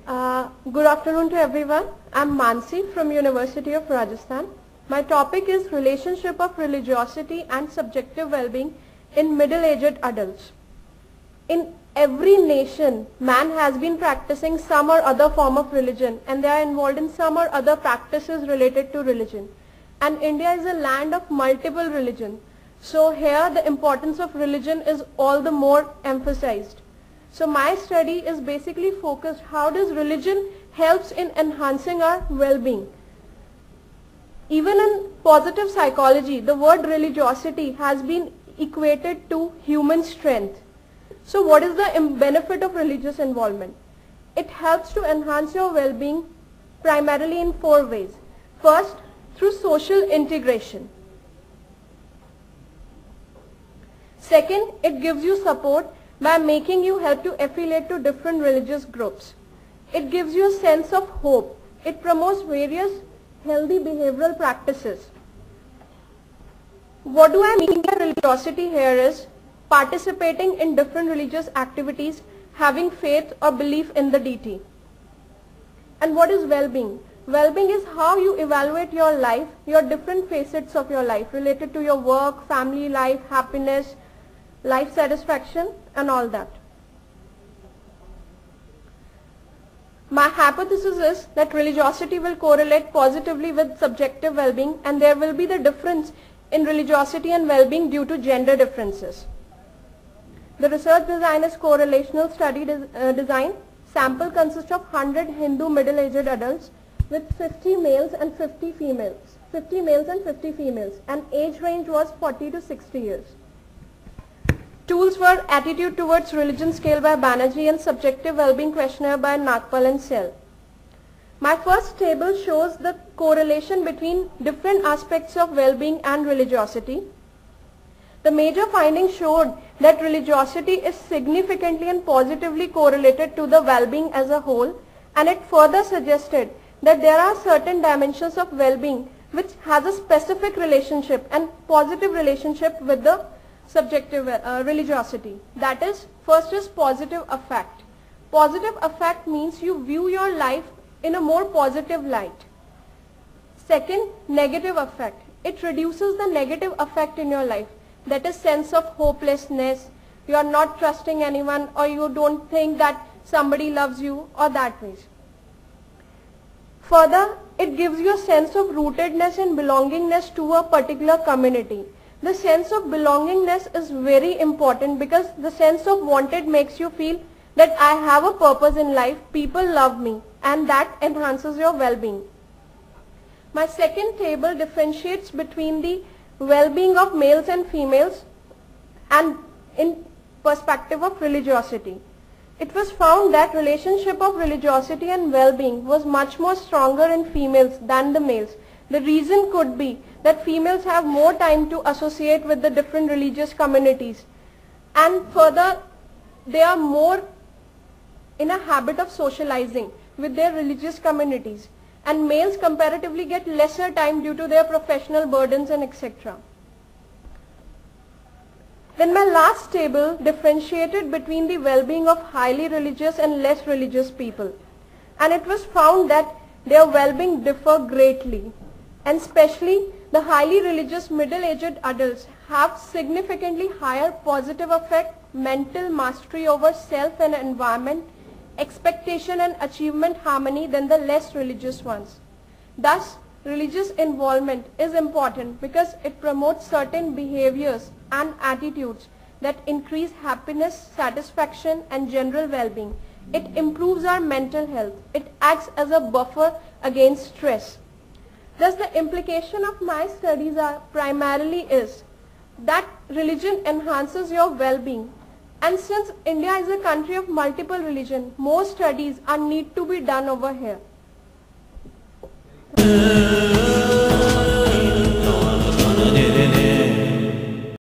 Good afternoon to everyone. I'm Mansi from University of Rajasthan. My topic is relationship of religiosity and subjective well-being in middle-aged adults. In every nation, man has been practicing some or other form of religion and they are involved in some or other practices related to religion. And India is a land of multiple religions. So here the importance of religion is all the more emphasized. So my study is basically focused how does religion helps in enhancing our well-being. Even in positive psychology, the word religiosity has been equated to human strength. So what is the benefit of religious involvement? It helps to enhance your well-being primarily in 4 ways. First, through social integration. Second, it gives you support by making you help to affiliate to different religious groups. It gives you a sense of hope. It promotes various healthy behavioral practices. What do I mean by religiosity here is participating in different religious activities, having faith or belief in the deity. And what is well-being? Well-being is how you evaluate your life, your different facets of your life related to your work, family life, happiness, life satisfaction and all that. My hypothesis is that religiosity will correlate positively with subjective well-being and there will be the difference in religiosity and well-being due to gender differences. The research design is correlational study design. Sample consists of 100 Hindu middle-aged adults with 50 males and 50 females. 50 males and 50 females and age range was 40 to 60 years. Tools were Attitude Towards Religion Scale by Banerjee and Subjective Wellbeing Questionnaire by Nagpal and Sell. My first table shows the correlation between different aspects of well-being and religiosity. The major findings showed that religiosity is significantly and positively correlated to the well-being as a whole, and it further suggested that there are certain dimensions of well-being which has a specific relationship and positive relationship with the subjective religiosity. That is, first is positive affect. Positive affect means you view your life in a more positive light. Second, negative affect. It reduces the negative affect in your life. That is sense of hopelessness, you are not trusting anyone or you don't think that somebody loves you or that way. Further, it gives you a sense of rootedness and belongingness to a particular community. The sense of belongingness is very important because the sense of wanted makes you feel that I have a purpose in life, people love me, and that enhances your well-being. My second table differentiates between the well-being of males and females and in perspective of religiosity. It was found that relationship of religiosity and well-being was much more stronger in females than the males. The reason could be that females have more time to associate with the different religious communities and further they are more in a habit of socializing with their religious communities, and males comparatively get lesser time due to their professional burdens and etc. Then my last table differentiated between the well-being of highly religious and less religious people, and it was found that their well-being differ greatly, and especially the highly religious middle-aged adults have significantly higher positive affect, mental mastery over self and environment, expectation and achievement harmony than the less religious ones. Thus, religious involvement is important because it promotes certain behaviors and attitudes that increase happiness, satisfaction and general well-being. It improves our mental health. It acts as a buffer against stress. Thus, the implication of my studies are primarily is that religion enhances your well-being. And since India is a country of multiple religions, more studies are need to be done over here.